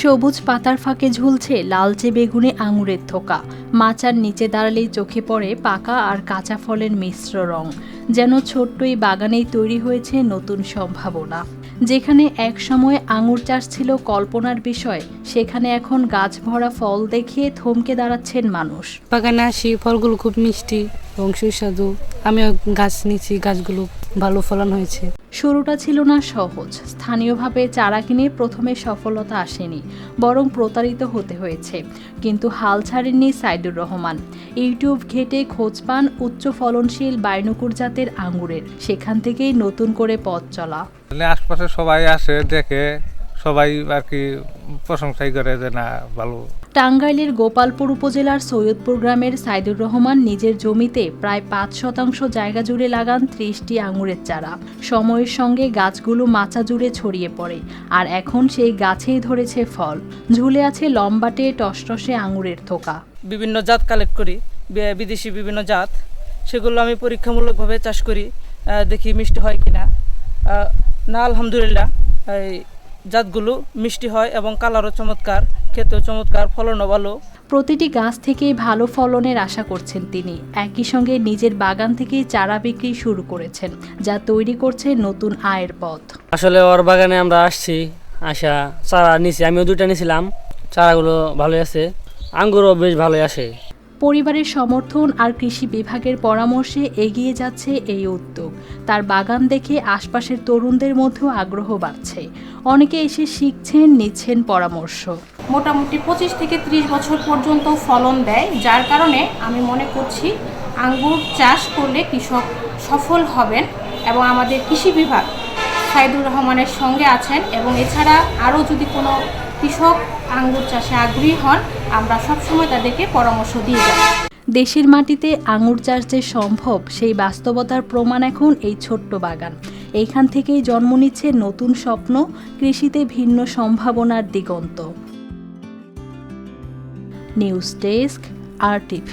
সবুজ পাতার ফাঁকে ঝুলছে লালচে বেগুনে আঙুরের থোকা। মাচার নিচে দাঁড়ালেই চোখে পড়ে পাকা আর কাঁচা ফলের মিশ্র রং। যেন ছোট্ট এই বাগানেই তৈরি হয়েছে নতুন সম্ভাবনা। যেখানে এক সময় আঙুর চাষ ছিল কল্পনার বিষয়, সেখানে এখন গাছ ভরা ফল দেখিয়ে থমকে দাঁড়াচ্ছেন মানুষ। বাগানে আসি, ফলগুলো খুব মিষ্টি এবং সুস্বাদু। আমিও গাছ নিয়েছি, গাছগুলো ভালো ফলন হয়েছে। শুরুটা ছিল না সহজ। স্থানীয়ভাবে চারা কিনে প্রথমে সফলতা আসেনি, বরং প্রতারিত হতে হয়েছে। কিন্তু হাল ছাড়েননি সাইদুর রহমান। ইউটিউব ঘেটে খোঁজ পান উচ্চ ফলনশীল বাইনকুর জাতের আঙুরের। সেখান থেকেই নতুন করে পথ চলা। আশপাশে সবাই আসে, দেখে, সবাই আর কি প্রশংসাই করে যে না ভালো। টাঙ্গাইলের গোপালপুর উপজেলার সৈয়দপুর গ্রামের সাইদুর রহমান নিজের জমিতে প্রায় ৫% জায়গা জুড়ে লাগান ৩০টি আঙুরের চারা। সময়ের সঙ্গে গাছগুলো মাচা জুড়ে ছড়িয়ে পড়ে, আর এখন সেই গাছেই ধরেছে ফল। ঝুলে আছে লম্বাটে টসটসে আঙুরের থোকা। বিভিন্ন জাত কালেক্ট করি, বিদেশি বিভিন্ন জাত, সেগুলো আমি পরীক্ষামূলকভাবে চাষ করি, দেখি মিষ্টি হয় কিনা। না, আলহামদুলিল্লাহ এই জাতগুলো মিষ্টি হয় এবং কালারও চমৎকার, খেতেও চমৎকার, ফলনও ভালো। প্রতিটি গাছ থেকেই ভালো ফলনের আশা করছেন তিনি। একই সঙ্গে নিজের বাগান থেকেই চারা বিক্রি শুরু করেছেন, যা তৈরি করছে নতুন আয়ের পথ। আসলে ওর বাগানে আমরা আসছি, চারা নিছি, আমিও 2টা নিয়েছিলাম। চারাগুলো ভালোই আছে, আঙ্গুরও বেশ ভালোই আসে। পরিবারের সমর্থন আর কৃষি বিভাগের পরামর্শে এগিয়ে যাচ্ছে এই উদ্যোগ। তার বাগান দেখে আশপাশের তরুণদের মধ্যেও আগ্রহ বাড়ছে। অনেকে এসে শিখছেন, নিচ্ছেন পরামর্শ। মোটামুটি 25 থেকে 30 বছর পর্যন্ত ফলন দেয়, যার কারণে আমি মনে করছি আঙ্গুর চাষ করলে কৃষক সফল হবেন। এবং আমাদের কৃষি বিভাগ সাইদুর রহমানের সঙ্গে আছেন, এবং এছাড়া আরও যদি কোনো কৃষক আঙ্গুর চাষে আগ্রহী হন, আমরা সবসময় তাদেরকে পরামর্শ দিয়ে যাই। দেশের মাটিতে আঙুর চাষ যে সম্ভব, সেই বাস্তবতার প্রমাণ এখন এই ছোট্ট বাগান। এইখান থেকেই জন্ম নিচ্ছে নতুন স্বপ্ন, কৃষিতে ভিন্ন সম্ভাবনার দিগন্ত। News desk, RTV।